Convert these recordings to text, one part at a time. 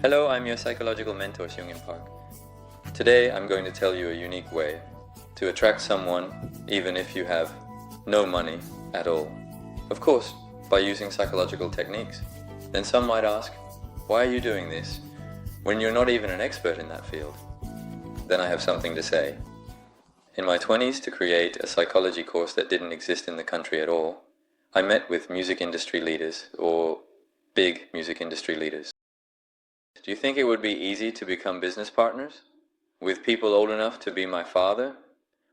Hello, I'm your psychological mentor, Seung-in Park. Today, I'm going to tell you a unique way to attract someone even if you have no money at all. Of course, by using psychological techniques. Then some might ask, why are you doing this when you're not even an expert in that field? Then I have something to say. In my 20s, to create a psychology course that didn't exist in the country at all, I met with music industry leaders, or big music industry leaders. Do you think it would be easy to become business partners with people old enough to be my father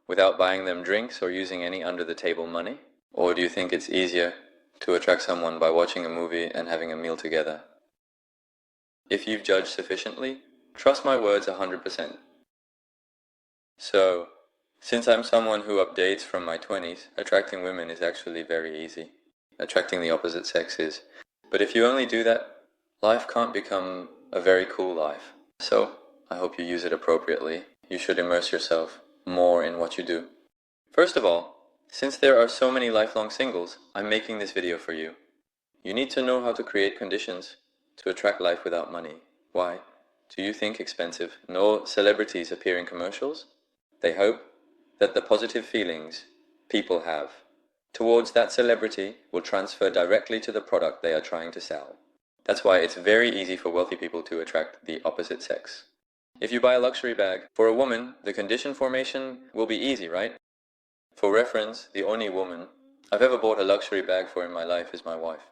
without buying them drinks or using any under-the-table money? Or do you think it's easier to attract someone by watching a movie and having a meal together? If you've judged sufficiently, trust my words 100%. So, since I'm someone who updates from my 20s, attracting women is actually very easy. Attracting the opposite sex is. But if you only do that, life can't become a very cool life. So, I hope you use it appropriately. You should immerse yourself more in what you do. First of all, since there are so many lifelong singles, I'm making this video for you. You need to know how to create conditions to attract life without money. Why? Do you think expensive? No celebrities appear in commercials? They hope that the positive feelings people have towards that celebrity will transfer directly to the product they are trying to sell. That's why it's very easy for wealthy people to attract the opposite sex. If you buy a luxury bag, for a woman, the condition formation will be easy, right? For reference, the only woman I've ever bought a luxury bag for in my life is my wife.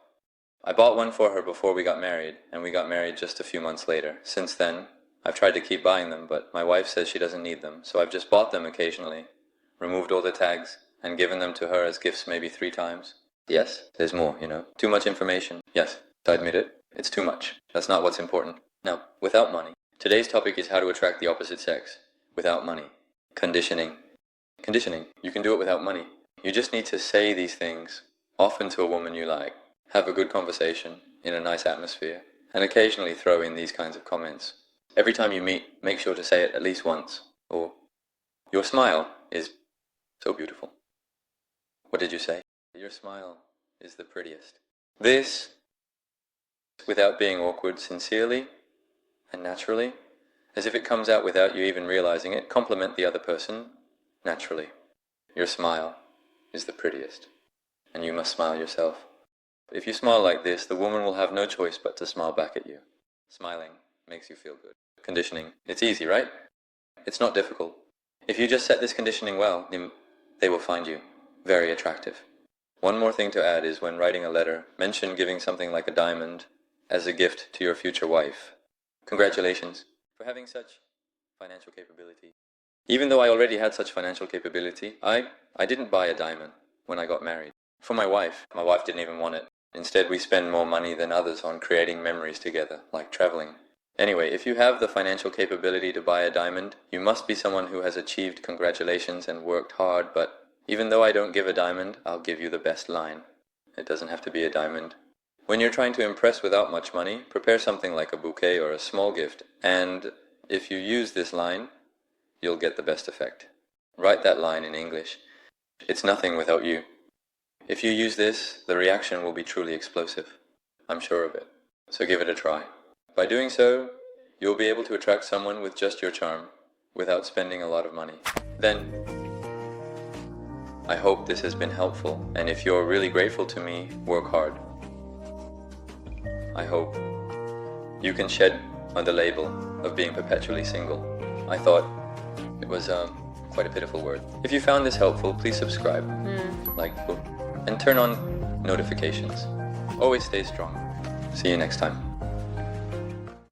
I bought one for her before we got married, and we got married just a few months later. Since then, I've tried to keep buying them, but my wife says she doesn't need them, so I've just bought them occasionally, removed all the tags, and given them to her as gifts maybe 3 times. Yes, there's more, Too much information. Yes, I admit it. It's too much. That's not what's important. Now, without money. Today's topic is how to attract the opposite sex without money. Conditioning. Conditioning. You can do it without money. You just need to say these things often to a woman you like. Have a good conversation in a nice atmosphere, and occasionally throw in these kinds of comments. Every time you meet, make sure to say it at least once. Or, your smile is so beautiful. What did you say? Your smile is the prettiest. This, without being awkward, sincerely and naturally, as if it comes out without you even realizing it, compliment the other person naturally. Your smile is the prettiest, and you must smile yourself. If you smile like this, the woman will have no choice but to smile back at you. Smiling makes you feel good. Conditioning. It's easy, right? It's not difficult. If you just set this conditioning well, they will find you very attractive. One more thing to add is when writing a letter, mention giving something like a diamond as a gift to your future wife. Congratulations for having such financial capability. Even though I already had such financial capability, I didn't buy a diamond when I got married. For my wife didn't even want it. Instead, we spend more money than others on creating memories together, like traveling. Anyway, if you have the financial capability to buy a diamond, you must be someone who has achieved congratulations and worked hard, but even though I don't give a diamond, I'll give you the best line. It doesn't have to be a diamond. When you're trying to impress without much money, prepare something like a bouquet or a small gift, and if you use this line, you'll get the best effect. Write that line in English. It's nothing without you. If you use this, the reaction will be truly explosive. I'm sure of it. So give it a try. By doing so, you'll be able to attract someone with just your charm, without spending a lot of money. Then, I hope this has been helpful, and if you're really grateful to me, work hard. I hope you can shed on the label of being perpetually single. I thought it was quite a pitiful word. If you found this helpful, please subscribe, like, and turn on notifications. Always stay strong. See you next time.